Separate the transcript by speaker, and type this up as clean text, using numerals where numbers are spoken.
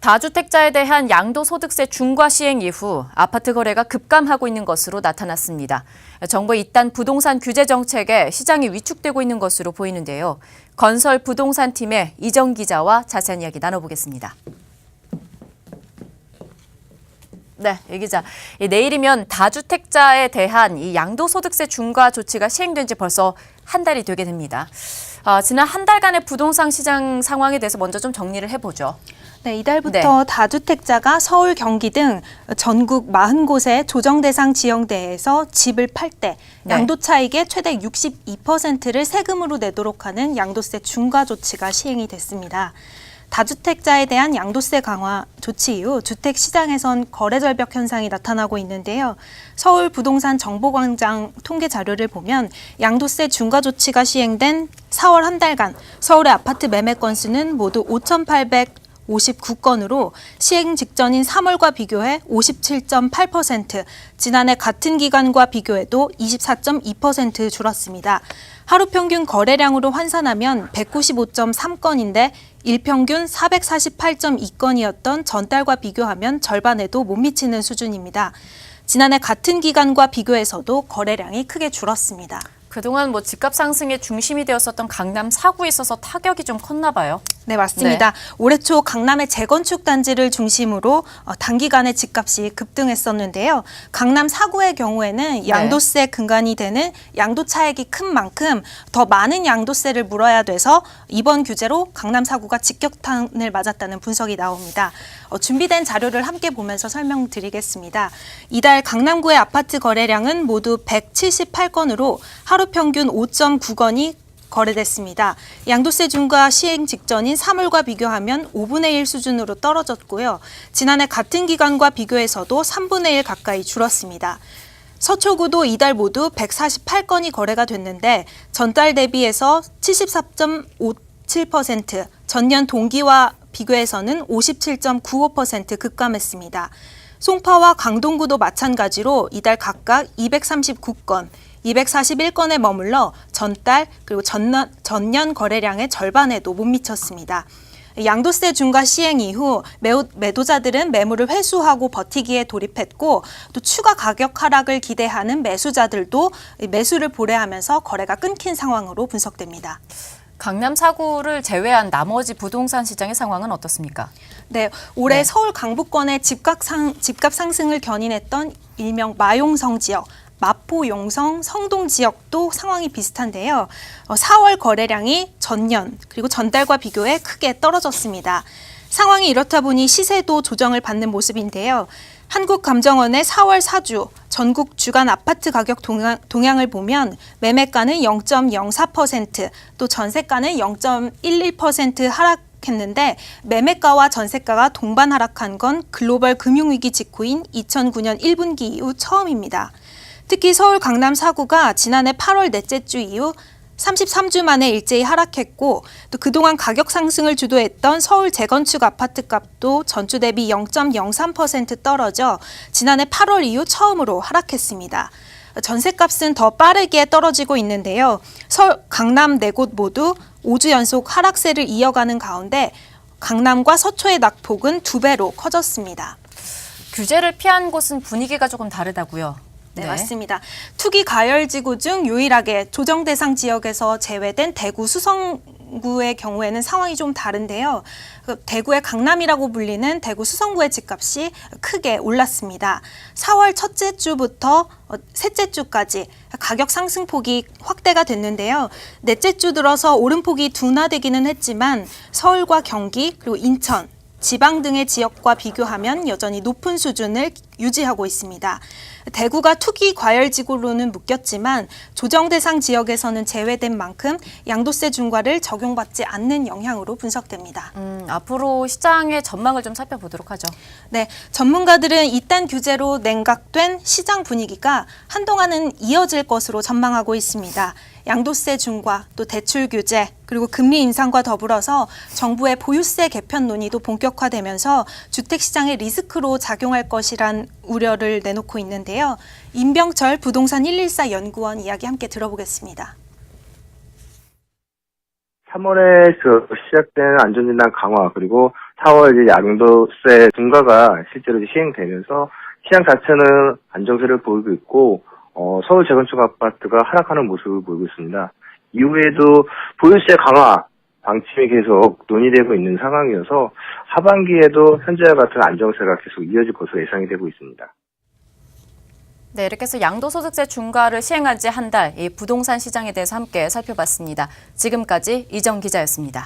Speaker 1: 다주택자에 대한 양도소득세 중과 시행 이후 아파트 거래가 급감하고 있는 것으로 나타났습니다. 정부의 이딴 부동산 규제 정책에 시장이 위축되고 있는 것으로 보이는데요. 건설 부동산 팀의 이정 기자와 자세한 이야기 나눠보겠습니다. 네, 이 기자. 내일이면 다주택자에 대한 이 양도소득세 중과 조치가 시행된 지 벌써 한 달이 되게 됩니다. 지난 한 달간의 부동산 시장 상황에 대해서 먼저 좀 정리를 해보죠.
Speaker 2: 네, 이달부터 다주택자가 서울, 경기 등 전국 40곳의 조정대상 지역내에서 집을 팔 때 양도차익의 최대 62%를 세금으로 내도록 하는 양도세 중과 조치가 시행이 됐습니다. 다주택자에 대한 양도세 강화 조치 이후 주택 시장에선 거래 절벽 현상이 나타나고 있는데요. 서울 부동산 정보광장 통계 자료를 보면 양도세 중과 조치가 시행된 4월 한 달간 서울의 아파트 매매 건수는 모두 5,859건으로 시행 직전인 3월과 비교해 57.8%, 지난해 같은 기간과 비교해도 24.2% 줄었습니다. 하루 평균 거래량으로 환산하면 195.3건인데 일평균 448.2건이었던 전달과 비교하면 절반에도 못 미치는 수준입니다. 지난해 같은 기간과 비교해서도 거래량이 크게 줄었습니다.
Speaker 1: 그동안 집값 상승의 중심이 되었었던 강남 4구에 있어서 타격이 좀 컸나 봐요.
Speaker 2: 네, 맞습니다. 올해 초 강남의 재건축 단지를 중심으로 단기간에 집값이 급등했었는데요. 강남 4구의 경우에는 양도세 근간이 되는 양도 차익이 큰 만큼 더 많은 양도세를 물어야 돼서 이번 규제로 강남 4구가 직격탄을 맞았다는 분석이 나옵니다. 준비된 자료를 함께 보면서 설명드리겠습니다. 이달 강남구의 아파트 거래량은 모두 178건으로 하루 평균 5.9건이 거래됐습니다. 양도세 중과 시행 직전인 3월과 비교하면 5분의 1 수준으로 떨어졌고요. 지난해 같은 기간과 비교해서도 3분의 1 가까이 줄었습니다. 서초구도 이달 모두 148건이 거래가 됐는데 전달 대비해서 74.57%, 전년 동기와 비교해서는 57.95% 급감했습니다. 송파와 강동구도 마찬가지로 이달 각각 239건, 241건에 머물러 전달 그리고 전년 거래량의 절반에도 못 미쳤습니다. 양도세 중과 시행 이후 매도자들은 매물을 회수하고 버티기에 돌입했고 또 추가 가격 하락을 기대하는 매수자들도 매수를 보래하면서 거래가 끊긴 상황으로 분석됩니다.
Speaker 1: 강남 4구를 제외한 나머지 부동산 시장의 상황은 어떻습니까?
Speaker 2: 네, 올해 서울 강북권의 집값 상승을 견인했던 일명 마용성 지역, 마포, 용성, 성동 지역도 상황이 비슷한데요. 4월 거래량이 전년 그리고 전달과 비교해 크게 떨어졌습니다. 상황이 이렇다 보니 시세도 조정을 받는 모습인데요. 한국감정원의 4월 사주 전국 주간 아파트 가격 동향을 보면 매매가는 0.04%, 또 전세가는 0.11% 하락했는데 매매가와 전세가가 동반 하락한 건 글로벌 금융위기 직후인 2009년 1분기 이후 처음입니다. 특히 서울 강남 4구가 지난해 8월 넷째 주 이후 33주 만에 일제히 하락했고 또 그동안 가격 상승을 주도했던 서울 재건축 아파트 값도 전주 대비 0.03% 떨어져 지난해 8월 이후 처음으로 하락했습니다. 전세값은 더 빠르게 떨어지고 있는데요. 서울, 강남 4곳 모두 5주 연속 하락세를 이어가는 가운데 강남과 서초의 낙폭은 2배로 커졌습니다.
Speaker 1: 규제를 피한 곳은 분위기가 조금 다르다고요?
Speaker 2: 네, 맞습니다. 투기 가열지구 중 유일하게 조정 대상 지역에서 제외된 대구 수성구의 경우에는 상황이 좀 다른데요. 대구의 강남이라고 불리는 대구 수성구의 집값이 크게 올랐습니다. 4월 첫째 주부터 셋째 주까지 가격 상승폭이 확대가 됐는데요. 넷째 주 들어서 오름폭이 둔화되기는 했지만 서울과 경기 그리고 인천, 지방 등의 지역과 비교하면 여전히 높은 수준을 유지하고 있습니다. 대구가 투기 과열지구로는 묶였지만 조정 대상 지역에서는 제외된 만큼 양도세 중과를 적용받지 않는 영향으로 분석됩니다.
Speaker 1: 앞으로 시장의 전망을 좀 살펴보도록 하죠.
Speaker 2: 네, 전문가들은 이딴 규제로 냉각된 시장 분위기가 한동안은 이어질 것으로 전망하고 있습니다. 양도세 중과 또 대출 규제 그리고 금리 인상과 더불어서 정부의 보유세 개편 논의도 본격화되면서 주택시장의 리스크로 작용할 것이란 우려를 내놓고 있는데요. 임병철 부동산 114 연구원 이야기 함께 들어보겠습니다.
Speaker 3: 3월에 시작된 안전진단 강화 그리고 4월 이제 양도세 중과가 실제로 이제 시행되면서 시장 자체는 안정세를 보이고 있고 서울 재건축 아파트가 하락하는 모습을 보이고 있습니다. 이후에도 보유세 강화 방침이 계속 논의되고 있는 상황이어서 하반기에도 현재와 같은 안정세가 계속 이어질 것으로 예상이 되고 있습니다.
Speaker 1: 네, 이렇게 해서 양도소득세 중과를 시행한 지 한 달, 이 부동산 시장에 대해서 함께 살펴봤습니다. 지금까지 이정 기자였습니다.